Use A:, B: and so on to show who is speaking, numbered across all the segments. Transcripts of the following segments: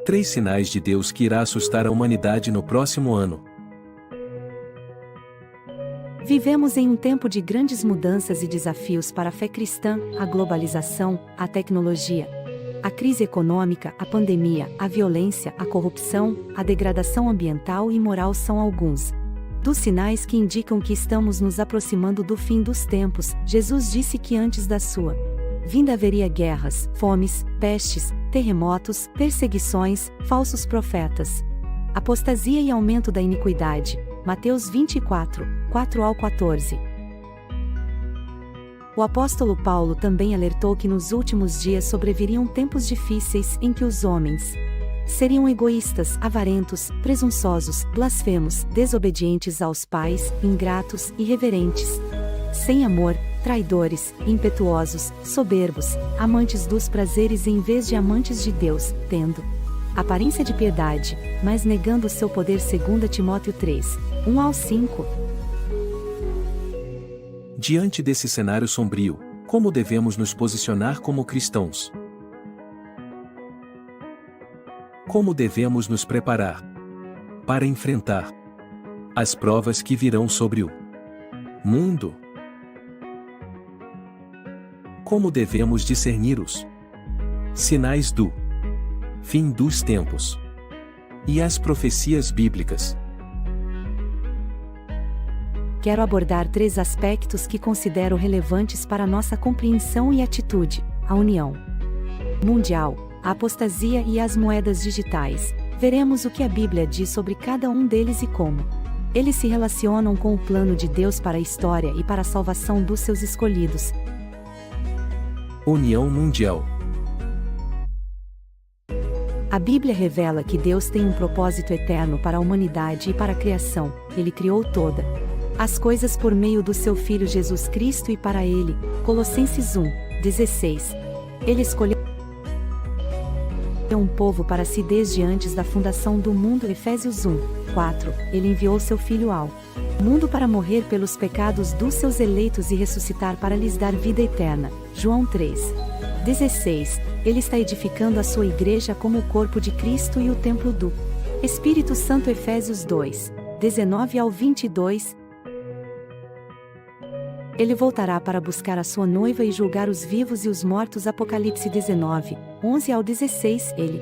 A: 3 sinais de Deus que irá assustar a humanidade no próximo ano.
B: Vivemos em um tempo de grandes mudanças e desafios para a fé cristã, a globalização, a tecnologia, a crise econômica, a pandemia, a violência, a corrupção, a degradação ambiental e moral são alguns dos sinais que indicam que estamos nos aproximando do fim dos tempos. Jesus disse que antes da sua vinda haveria guerras, fomes, pestes, terremotos, perseguições, falsos profetas, apostasia e aumento da iniquidade. Mateus 24, 4-14. O apóstolo Paulo também alertou que nos últimos dias sobreviriam tempos difíceis em que os homens seriam egoístas, avarentos, presunçosos, blasfemos, desobedientes aos pais, ingratos, irreverentes, sem amor, traidores, impetuosos, soberbos, amantes dos prazeres em vez de amantes de Deus, tendo aparência de piedade, mas negando seu poder. 2 Timóteo 3, 1-5.
A: Diante desse cenário sombrio, como devemos nos posicionar como cristãos? Como devemos nos preparar para enfrentar as provas que virão sobre o mundo? Como devemos discernir os sinais do fim dos tempos e as profecias bíblicas?
B: Quero abordar 3 aspectos que considero relevantes para nossa compreensão e atitude: a união mundial, a apostasia e as moedas digitais. Veremos o que a Bíblia diz sobre cada um deles e como eles se relacionam com o plano de Deus para a história e para a salvação dos seus escolhidos.
A: União mundial.
B: A Bíblia revela que Deus tem um propósito eterno para a humanidade e para a criação. Ele criou todas as coisas por meio do seu Filho Jesus Cristo e para ele. Colossenses 1:16. Ele escolheu um povo para si desde antes da fundação do mundo. Efésios 1:4. Ele enviou seu Filho ao mundo para morrer pelos pecados dos seus eleitos e ressuscitar para lhes dar vida eterna. João 3:16. Ele está edificando a sua igreja como o corpo de Cristo e o templo do Espírito Santo. Efésios 2:19-22. Ele voltará para buscar a sua noiva e julgar os vivos e os mortos. Apocalipse 19:11-16. Ele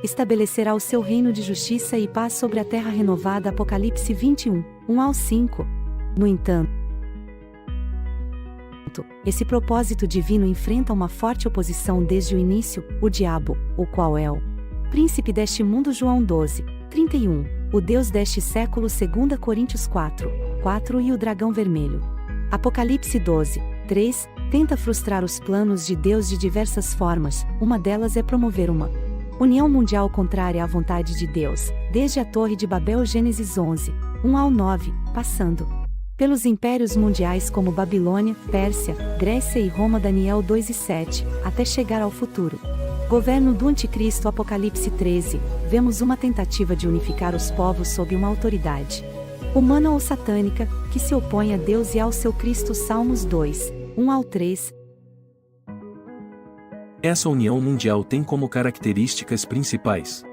B: estabelecerá o seu reino de justiça e paz sobre a terra renovada. Apocalipse 21:1-5. No entanto, esse propósito divino enfrenta uma forte oposição desde o início: o diabo, o qual é o príncipe deste mundo. João 12:31. O Deus deste século. 2 Coríntios 4:4 e o dragão vermelho. Apocalipse 12:3, tenta frustrar os planos de Deus de diversas formas. Uma delas é promover uma união mundial contrária à vontade de Deus, desde a Torre de Babel. Gênesis 11:1-9, passando pelos impérios mundiais como Babilônia, Pérsia, Grécia e Roma. Daniel 2:7, até chegar ao futuro governo do Anticristo. Apocalipse 13, vemos uma tentativa de unificar os povos sob uma autoridade humana ou satânica, que se opõe a Deus e ao seu Cristo. Salmos 2:1-3.
A: Essa união mundial tem como características principais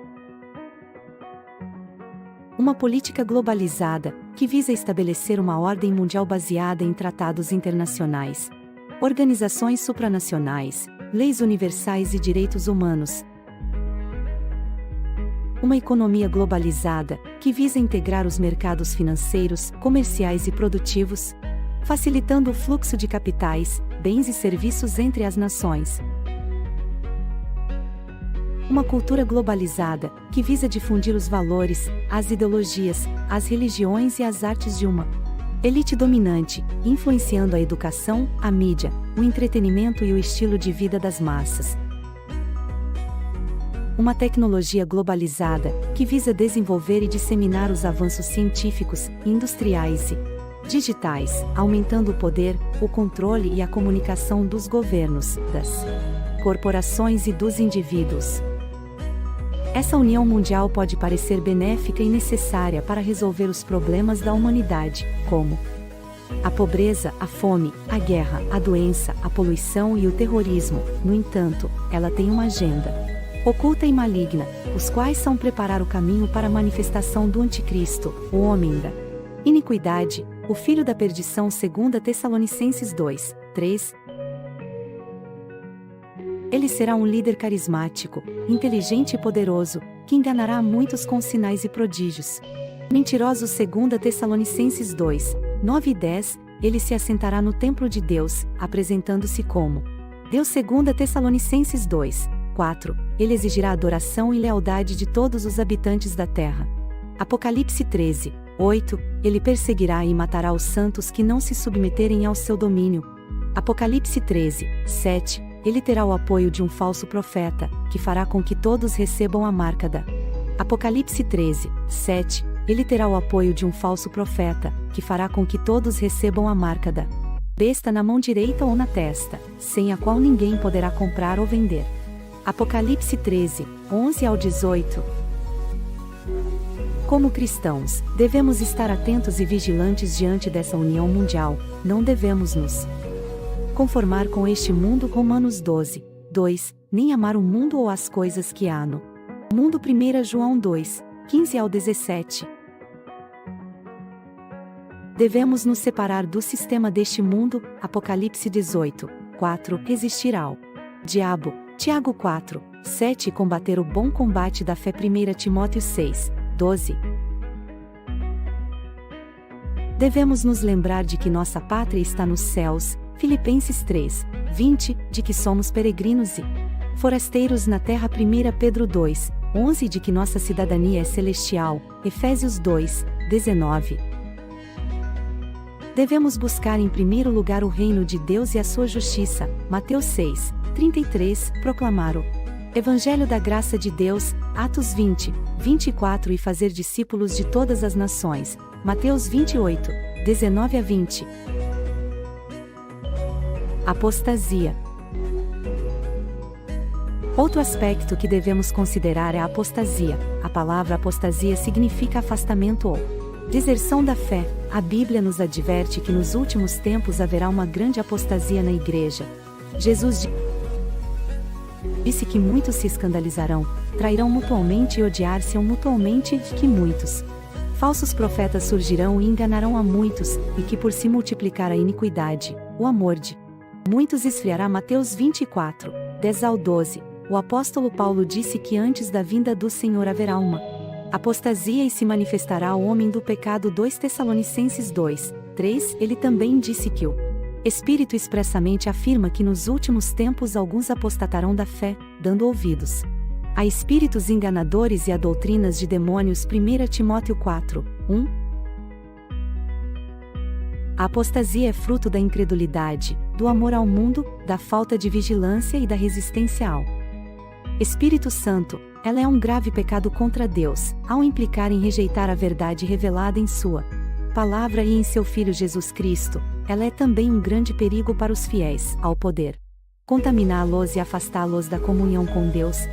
B: uma política globalizada, que visa estabelecer uma ordem mundial baseada em tratados internacionais, organizações supranacionais, leis universais e direitos humanos. Uma economia globalizada, que visa integrar os mercados financeiros, comerciais e produtivos, facilitando o fluxo de capitais, bens e serviços entre as nações. Uma cultura globalizada, que visa difundir os valores, as ideologias, as religiões e as artes de uma elite dominante, influenciando a educação, a mídia, o entretenimento e o estilo de vida das massas. Uma tecnologia globalizada, que visa desenvolver e disseminar os avanços científicos, industriais e digitais, aumentando o poder, o controle e a comunicação dos governos, das corporações e dos indivíduos. Essa união mundial pode parecer benéfica e necessária para resolver os problemas da humanidade, como a pobreza, a fome, a guerra, a doença, a poluição e o terrorismo. No entanto, ela tem uma agenda oculta e maligna, os quais são preparar o caminho para a manifestação do Anticristo, o homem da iniquidade, o filho da perdição. 2 Tessalonicenses 2, 3. Ele será um líder carismático, inteligente e poderoso, que enganará a muitos com sinais e prodígios. Mentiroso. 2 Tessalonicenses 2, 9 e 10, ele se assentará no templo de Deus, apresentando-se como Deus. 2 Tessalonicenses 2, 4, ele exigirá adoração e lealdade de todos os habitantes da terra. Apocalipse 13, 8, ele perseguirá e matará os santos que não se submeterem ao seu domínio. Apocalipse 13, 7, ele terá o apoio de um falso profeta, que fará com que todos recebam a marca da Apocalipse 13, 7, ele terá o apoio de um falso profeta, que fará com que todos recebam a marca da besta na mão direita ou na testa, sem a qual ninguém poderá comprar ou vender. Apocalipse 13, 11 ao 18. Como cristãos, devemos estar atentos e vigilantes diante dessa união mundial, não devemos nos conformar com este mundo. Romanos 12, 2, nem amar o mundo ou as coisas que há no mundo. 1 João 2, 15 ao 17. Devemos nos separar do sistema deste mundo. Apocalipse 18, 4, resistir ao diabo. Tiago 4, 7, combater o bom combate da fé. 1 Timóteo 6, 12. Devemos nos lembrar de que nossa pátria está nos céus. Filipenses 3, 20, de que somos peregrinos e forasteiros na terra. 1 Pedro 2, 11, de que nossa cidadania é celestial. Efésios 2, 19. Devemos buscar em primeiro lugar o reino de Deus e a sua justiça. Mateus 6, 33, proclamar o Evangelho da graça de Deus. Atos 20, 24, e fazer discípulos de todas as nações. Mateus 28, 19 a 20. Apostasia. Outro aspecto que devemos considerar é a apostasia. A palavra apostasia significa afastamento ou deserção da fé. A Bíblia nos adverte que nos últimos tempos haverá uma grande apostasia na igreja. Jesus disse que muitos se escandalizarão, trairão mutuamente e odiar-se-ão mutuamente, que muitos falsos profetas surgirão e enganarão a muitos, e que por se multiplicar a iniquidade, o amor de muitos esfriará. Mateus 24, 10 ao 12. O apóstolo Paulo disse que antes da vinda do Senhor haverá uma apostasia e se manifestará o homem do pecado. 2 Tessalonicenses 2, 3. Ele também disse que o Espírito expressamente afirma que nos últimos tempos alguns apostatarão da fé, dando ouvidos a espíritos enganadores e a doutrinas de demônios. 1 Timóteo 4, 1. A apostasia é fruto da incredulidade, do amor ao mundo, da falta de vigilância e da resistência ao Espírito Santo. Ela é um grave pecado contra Deus, ao implicar em rejeitar a verdade revelada em sua palavra e em seu Filho Jesus Cristo. Ela é também um grande perigo para os fiéis, ao poder contaminá-los e afastá-los da comunhão com Deus.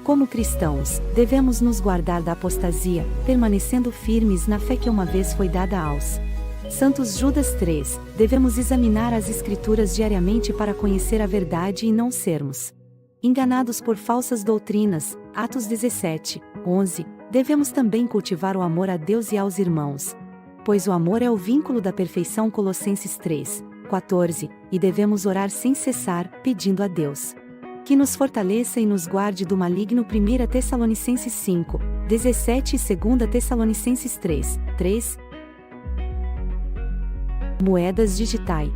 B: Como cristãos, devemos nos guardar da apostasia, permanecendo firmes na fé que uma vez foi dada aos santos. Judas 3, devemos examinar as Escrituras diariamente para conhecer a verdade e não sermos enganados por falsas doutrinas. Atos 17, 11, devemos também cultivar o amor a Deus e aos irmãos, pois o amor é o vínculo da perfeição. Colossenses 3, 14, e devemos orar sem cessar, pedindo a Deus que nos fortaleça e nos guarde do maligno. 1 Tessalonicenses 5, 17 e 2 Tessalonicenses 3, 3. Moedas digitais.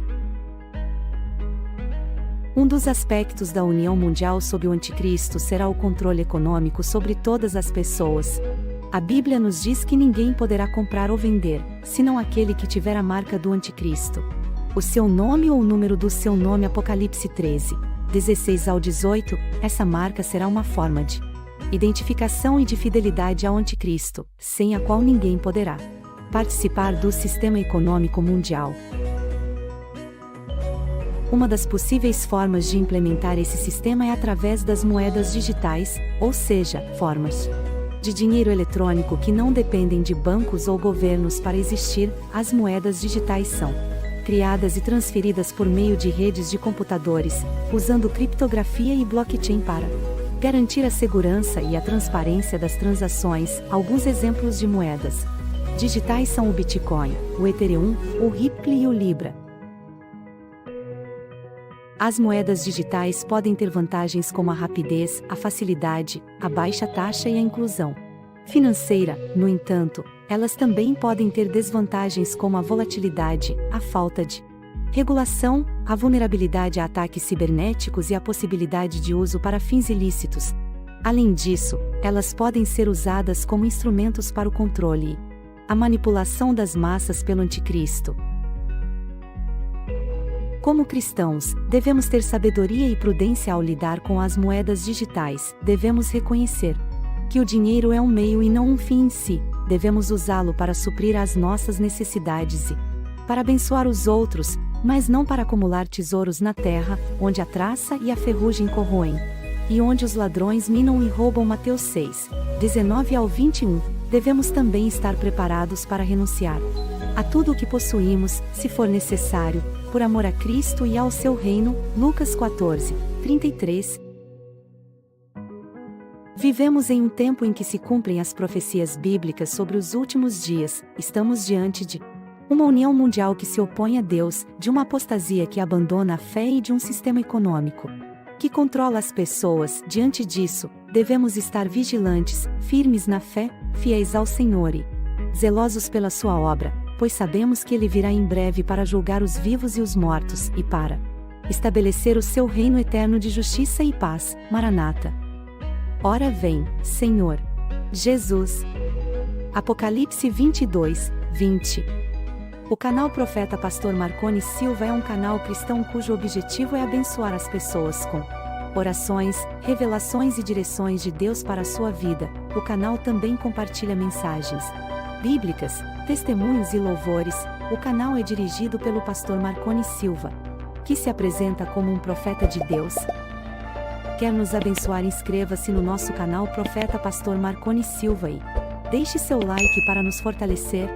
B: Um dos aspectos da união mundial sob o Anticristo será o controle econômico sobre todas as pessoas. A Bíblia nos diz que ninguém poderá comprar ou vender, senão aquele que tiver a marca do Anticristo, o seu nome ou o número do seu nome. Apocalipse 13, 16 ao 18, essa marca será uma forma de identificação e de fidelidade ao Anticristo, sem a qual ninguém poderá participar do sistema econômico mundial. Uma das possíveis formas de implementar esse sistema é através das moedas digitais, ou seja, formas de dinheiro eletrônico que não dependem de bancos ou governos para existir. As moedas digitais são criadas e transferidas por meio de redes de computadores, usando criptografia e blockchain para garantir a segurança e a transparência das transações. Alguns exemplos de moedas digitais são o Bitcoin, o Ethereum, o Ripple e o Libra. As moedas digitais podem ter vantagens como a rapidez, a facilidade, a baixa taxa e a inclusão financeira. No entanto, elas também podem ter desvantagens como a volatilidade, a falta de regulação, a vulnerabilidade a ataques cibernéticos e a possibilidade de uso para fins ilícitos. Além disso, elas podem ser usadas como instrumentos para o controle e a manipulação das massas pelo anticristo. Como cristãos, devemos ter sabedoria e prudência ao lidar com as moedas digitais. Devemos reconhecer que o dinheiro é um meio e não um fim em si. Devemos usá-lo para suprir as nossas necessidades e para abençoar os outros, mas não para acumular tesouros na terra, onde a traça e a ferrugem corroem, e onde os ladrões minam e roubam. Mateus 6, 19 ao 21. Devemos também estar preparados para renunciar a tudo o que possuímos, se for necessário, por amor a Cristo e ao seu reino. Lucas 14, 33. Vivemos em um tempo em que se cumprem as profecias bíblicas sobre os últimos dias. Estamos diante de uma união mundial que se opõe a Deus, de uma apostasia que abandona a fé e de um sistema econômico que controla as pessoas. Diante disso, devemos estar vigilantes, firmes na fé, fiéis ao Senhor e zelosos pela sua obra, pois sabemos que Ele virá em breve para julgar os vivos e os mortos, e para estabelecer o seu reino eterno de justiça e paz. Maranata. Ora vem, Senhor Jesus. Apocalipse 22, 20. O canal Profeta Pastor Marconi Silva é um canal cristão cujo objetivo é abençoar as pessoas com orações, revelações e direções de Deus para a sua vida. O canal também compartilha mensagens bíblicas, testemunhos e louvores. O canal é dirigido pelo pastor Marconi Silva, que se apresenta como um profeta de Deus. Quer nos abençoar? Inscreva-se no nosso canal Profeta Pastor Marconi Silva e deixe seu like para nos fortalecer.